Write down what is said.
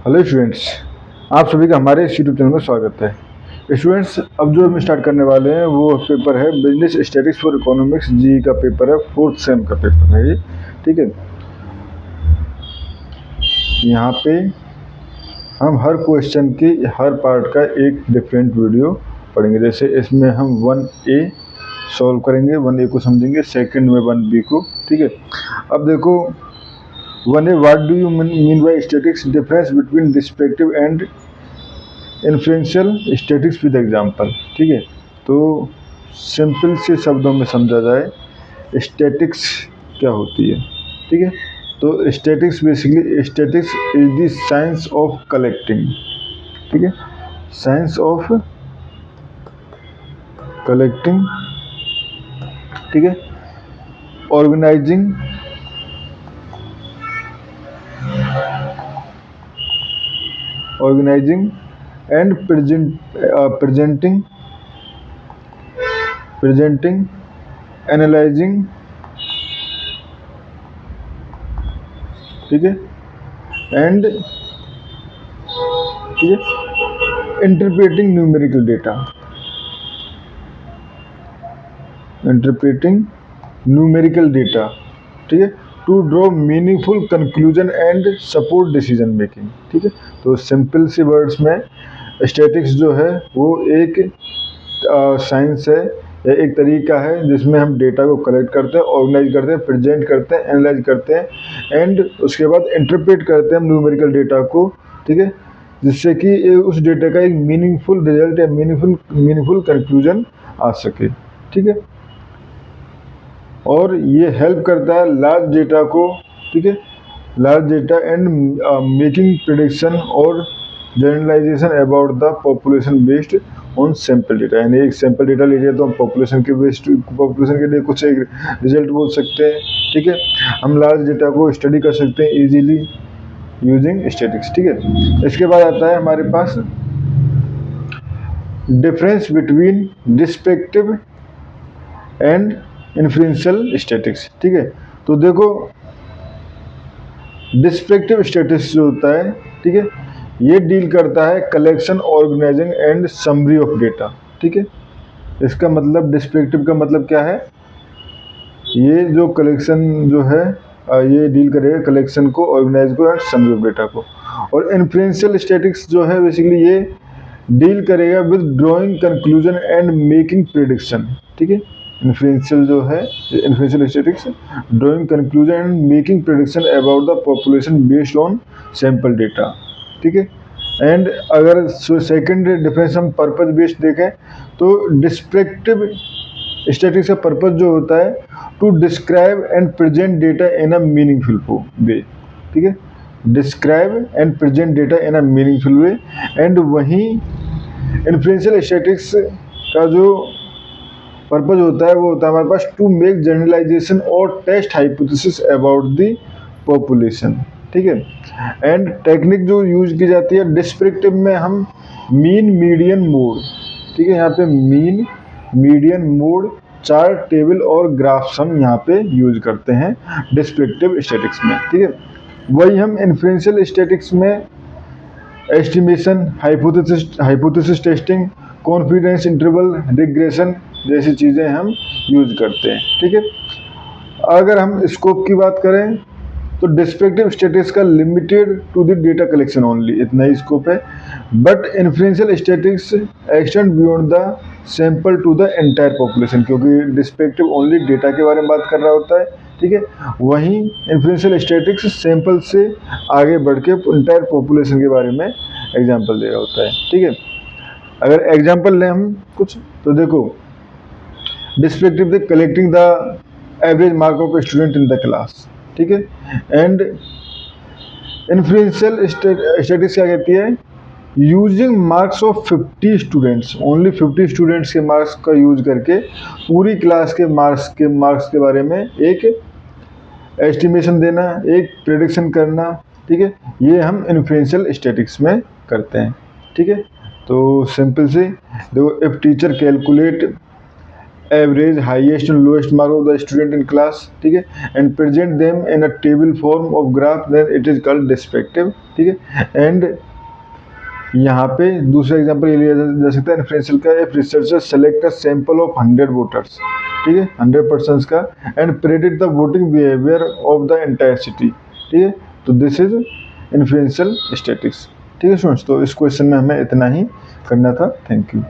Hello students, आप सभी का हमारे इस यूट्यूब चैनल में स्वागत है। स्टूडेंट्स, अब जो हम स्टार्ट करने वाले हैं वो पेपर है बिजनेस स्टैटिस्टिक्स फॉर इकोनॉमिक्स। जी का पेपर है, 4th सेम का पेपर है ये। ठीक है, यहाँ पे हम हर क्वेश्चन की हर पार्ट का एक डिफरेंट वीडियो पढ़ेंगे। जैसे इसमें हम 1A सॉल्व करेंगे, 1A को समझेंगे, सेकंड में 1B को। ठीक है, अब देखो 1A, what do you mean by statics, difference between descriptive and influential statics with example. ठीक है, तो सिंपल से शब्दों में समझा जाए स्टैटिक्स क्या होती है। ठीक है, तो statics basically, statics is the science of collecting. ठीक है, साइंस ऑफ कलेक्टिंग। ठीक है, ऑर्गेनाइजिंग एंड presenting, analyzing, ठीक है, एंड ठीक है, इंटरप्रेटिंग न्यूमेरिकल डेटा, ठीक है, to draw meaningful conclusion and support decision making. ठीक है, तो सिंपल सी वर्ड्स में स्टैटिक्स जो है वो एक साइंस है या एक तरीका है जिसमें हम डेटा को कलेक्ट करते हैं, ऑर्गेनाइज करते हैं, प्रेजेंट करते हैं, एनालाइज करते हैं एंड उसके बाद इंटरप्रेट करते हैं हम न्यूमेरिकल डेटा को। ठीक है, जिससे कि उस डेटा का एक मीनिंगफुल रिजल्ट या मीनिंगफुल कंक्लूजन आ सके। ठीक है, और ये हेल्प करता है लार्ज डेटा को। ठीक है, large data and making prediction और generalization about the population based on sample data. यानी एक सैम्पल डेटा लीजिए तो हम पॉपुलेशन के लिए कुछ एक रिजल्ट बोल सकते हैं। ठीक है, हम लार्ज डेटा को स्टडी कर सकते हैं इजीली यूजिंग स्टैटिक्स। ठीक है, इसके बाद आता है हमारे पास difference between descriptive and influential statistics. ठीक है, तो देखो डिस्क्रिप्टिव स्टैटिक्स जो होता है, ठीक है, ये डील करता है collection, organizing and summary of data. ठीक है, इसका मतलब डिस्क्रिप्टिव का मतलब क्या है, ये जो कलेक्शन जो है ये डील करेगा कलेक्शन को, ऑर्गेनाइज को एंड समरी ऑफ डेटा को। और इन्फ्लुएंशियल स्टैटिक्स जो है बेसिकली ये डील करेगा with drawing conclusion and making prediction. ठीक है, इन्फ्लुएंशियल जो है, influential statics drawing conclusion and making prediction about the population based on sample data. ठीक है, एंड अगर सेकंड डिफरेंस हम पर्पज बेस्ड देखें तो डिस्क्रिप्टिव स्टैटिक्स का पर्पज जो होता है to describe and present data in a meaningful way. ठीक है, describe and present data in a meaningful way. And वहीं इन्फ्लुएंशियल स्टैटिक्स का जो पर्पज होता है वो होता है हमारे पास टू मेक जनरलाइजेशन और test hypothesis about the population. ठीक है, एंड टेक्निक जो यूज की जाती है डिस्क्रिप्टिव में हम मीन, मीडियन, मोड। ठीक है, यहाँ पे mean, median, mode, chart, table और ग्राफ्स हम यहाँ पे यूज करते हैं डिस्क्रिप्टिव स्टैटिक्स में। ठीक है, वही हम इन्फ्लुएंशियल स्टैटिक्स में estimation, hypothesis testing, confidence interval, regression जैसी चीज़ें हम यूज करते हैं। ठीक है, अगर हम स्कोप की बात करें तो डिस्क्रिप्टिव स्टैटिक्स का limited to the data collection only, इतना ही स्कोप है। But influential statics extend beyond the sample to the entire population, क्योंकि डिस्क्रिप्टिव ओनली डेटा के बारे में बात कर रहा होता है। ठीक है, वहीं इन्फ्लुएंशियल स्टैटिक्स सैंपल से आगे बढ़ के एंटायर पॉपुलेशन के बारे में एग्जाम्पल दे रहा होता है। ठीक है, अगर एग्जाम्पल लें हम कुछ तो देखो descriptive the collecting the average mark of student in the class. ठीक है, एंड इन्फ्लुएंशियल स्टैटिक्स क्या कहती है, using marks of 50 students, only 50 students के मार्क्स का यूज करके पूरी क्लास के मार्क्स के बारे में एक एस्टिमेशन देना, एक प्रेडिक्शन करना। ठीक है, ये हम इन्फ्लुएंशियल स्टैटिक्स में करते हैं। ठीक है, तो सिंपल से देखो, if teacher calculate average, highest and lowest mark of the student in class, ठीक है, and present them in a table form of graph, then it is called descriptive, ठीक है। एंड यहाँ पे दूसरा एग्जांपल ये लिया जा सकता है इन्फ्लुएंशियल का, if researcher select a sample of 100 voters, ठीक है, 100% का, and predict the voting behaviour of the entire city, ठीक है, तो दिस इज इन्फ्लुएंशियल स्टैटिस्टिक्स, ठीक है स्टूडेंट्स। तो इस क्वेश्चन में हमें इतना ही करना था। Thank you.